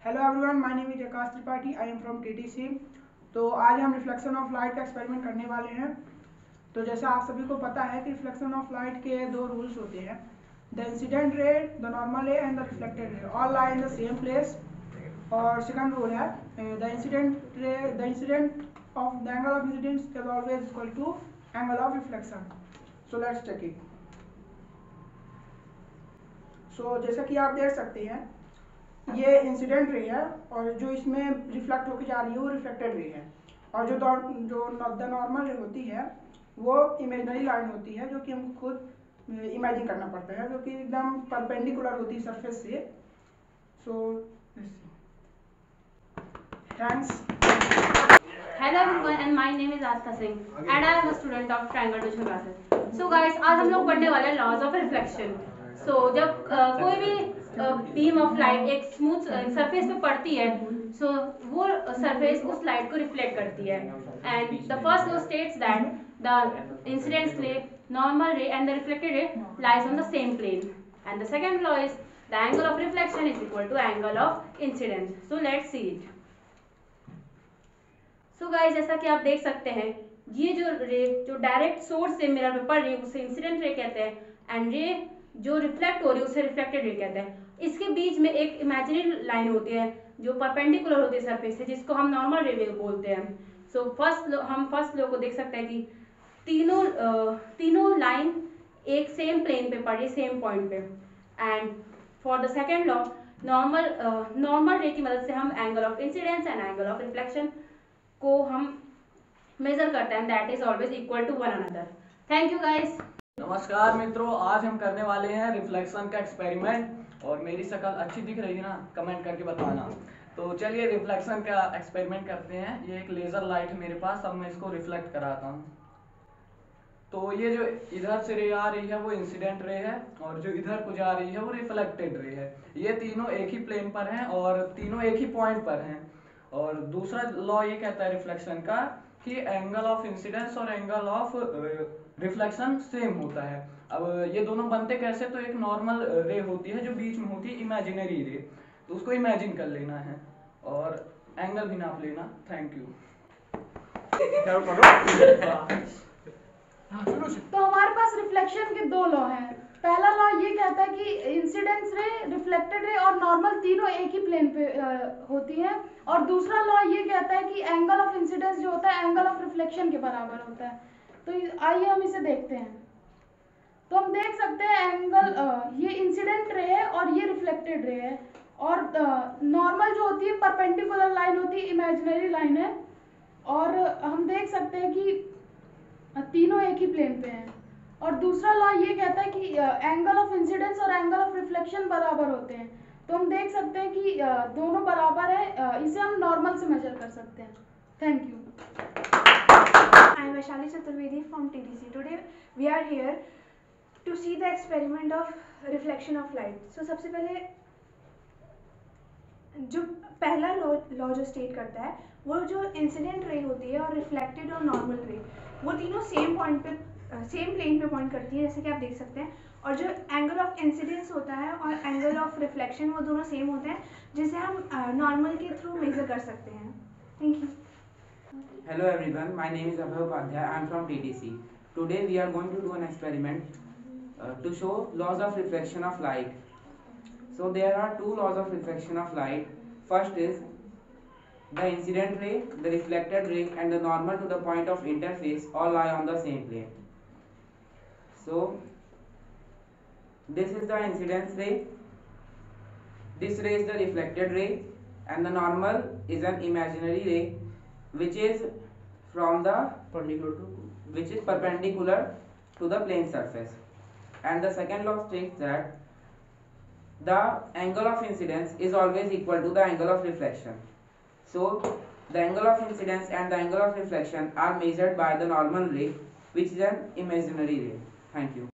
Hello everyone, my name is Akash Tripathi. I am from TTC. तो आज हम रिफ्लेक्शन ऑफ लाइट का एक्सपेरिमेंट करने वाले हैं। तो जैसा आप सभी को पता है कि रिफ्लेक्शन ऑफ लाइट के दो रूल्स होते हैं, the incident ray, the normal ray and the reflected ray, all lie in the same place. और सेकंड रूल है the incident ray, the incident of the angle of incidence is always equal to angle of reflection. So let's check it. So जैसा कि आप देख सकते हैं, ये incident ray है और जो इसमें रिफ्लेक्ट होकर जा रही है वो रिफ्लेक्टेड रे है। और जो द नॉर्मल रे होती है वो इमेजिनरी लाइन होती है, जो कि हमको खुद इमेजिन करना पड़ता है, जो कि एकदम परपेंडिकुलर होती है सरफेस से। So thanks. Hello everyone and my name is Aska Singh and I am a student of Triangle Tuition Classes. So guys, आज हम लोग पढ़ने वाले हैं लॉज ऑफ रिफ्लेक्शन। सो जब कोई भी बीम ऑफ लाइट एक स्मूथ सरफेस पे पड़ती है, सो वो सरफेस उस लाइट को रिफ्लेक्ट करती है। And the first law states that the incident ray, normal ray and the reflected ray lies on the same plane. And the second law is the angle of reflection is equal to angle of incidence. So let's see it. So guys, जैसा कि आप देख सकते हैं, ये जो रे जो डायरेक्ट सोर्स से मिरर पे पड़ रही है उसे इंसिडेंट रे कहते हैं एंड रे जो रिफ्लेक्ट हो रही है उसे रिफ्लेक्टेड रे कहते हैं। इसके बीच में एक इमेजिनरी लाइन होती है जो परपेंडिकुलर होती है सरफेस से, जिसको हम नॉर्मल रे बोलते हैं। सो हम फर्स्ट लॉ को देख सकते हैं कि तीनों लाइन एक सेम प्लेन पे पड़ रही है, सेम पॉइंट पे। And for the second law, normal ray की मदद से हम angle of incidence and angle of reflection को हम मेजर करते हैं, that is always equal to one another. Thank you guys. नमस्कार मित्रों, आज हम करने वाले हैं रिफ्लेक्शन का एक्सपेरिमेंट। और मेरी शक्ल अच्छी दिख रही है ना? कमेंट करके बताना। तो चलिए रिफ्लेक्शन का एक्सपेरिमेंट करते हैं। ये एक लेजर लाइट है मेरे पास, अब मैं इसको रिफ्लेक्ट कराता हूँ। तो ये जो इधर से रे आ रही है वो इंसिडेंट रे है और जो इधर को जा रही है वो रिफ्लेक्टेड रे है। ये तीनों एक ही प्लेन पर हैं और तीनों एक ही पॉइंट पर हैं। और दूसरा लॉ ये कहता है रिफ्लेक्शन का कि एंगल ऑफ इंसिडेंस और एंगल ऑफ रिफ्लेक्शन सेम होता है। अब ये दोनों बनते कैसे? तो एक नॉर्मल रे होती है जो बीच में होती है इमेजिनरी रे, तो उसको इमेजिन कर लेना है और एंगल भी नाप लेना। Thank you. तो हमारे पास रिफ्लेक्शन के दो लॉ हैं। पहला लॉ ये कहता है कि इंसिडेंस रे, रिफ्लेक्टेड रे और नॉर्मल तीनों एक ही प्लेन पे होती हैं। और दूसरा लॉ ये कहता है कि एंगल ऑफ इंसिडेंस जो होता है एंगल ऑफ रिफ्लेक्शन के बराबर होता है। तो आइए हम इसे देखते हैं। तो हम देख सकते हैं एंगल, ये इंसिडेंट रे है और ये रिफ्लेक्टेड रे है। और नॉर्मल जो होती है परपेंडिकुलर लाइन होती है, इमेजिनरी लाइन है। और हम देख सकते हैं कि तीनों एक ही प्लेन पे हैं। और दूसरा लॉ ये कहता है कि एंगल ऑफ इंसिडेंस और एंगल ऑफ रिफ्लेक्शन बराबर होते हैं। तो हम देख सकते हैं कि दोनों बराबर है। इसे हम नॉर्मल से मेजर कर सकते हैं। Thank you. I am Vaishali Chaturvedi from TTC. Today we are here to see the experiment of reflection of light. So सबसे पहले जो पहला लॉ जो स्टेट करता है वो जो इंसिडेंट रे होती है और रिफ्लेक्टेड और नॉर्मल रे, वो तीनों सेम पॉइंट पे, सेम प्लेन पे पॉइंट करती है, जैसे कि आप देख सकते हैं। और जो एंगल ऑफ इंसिडेंस होता है और एंगल ऑफ रिफ्लेक्शन, वो दोनों सेम होते हैं, जिसे हम नॉर्मल के थ्रू मेजर कर सकते हैं। Thank you. Hello everyone, my name is Abhay Upadhyay. I am from TTC. Today we are going to do an experiment to show laws of reflection of light. So there are two laws of reflection of light. First is the incident ray, the reflected ray and the normal to the point of interface all lie on the same plane. So this is the incidence ray, this ray is the reflected ray and the normal is an imaginary ray which is perpendicular to the plane surface. And the second law states that the angle of incidence is always equal to the angle of reflection. So the angle of incidence and the angle of reflection are measured by the normal ray, which is an imaginary ray. Thank you.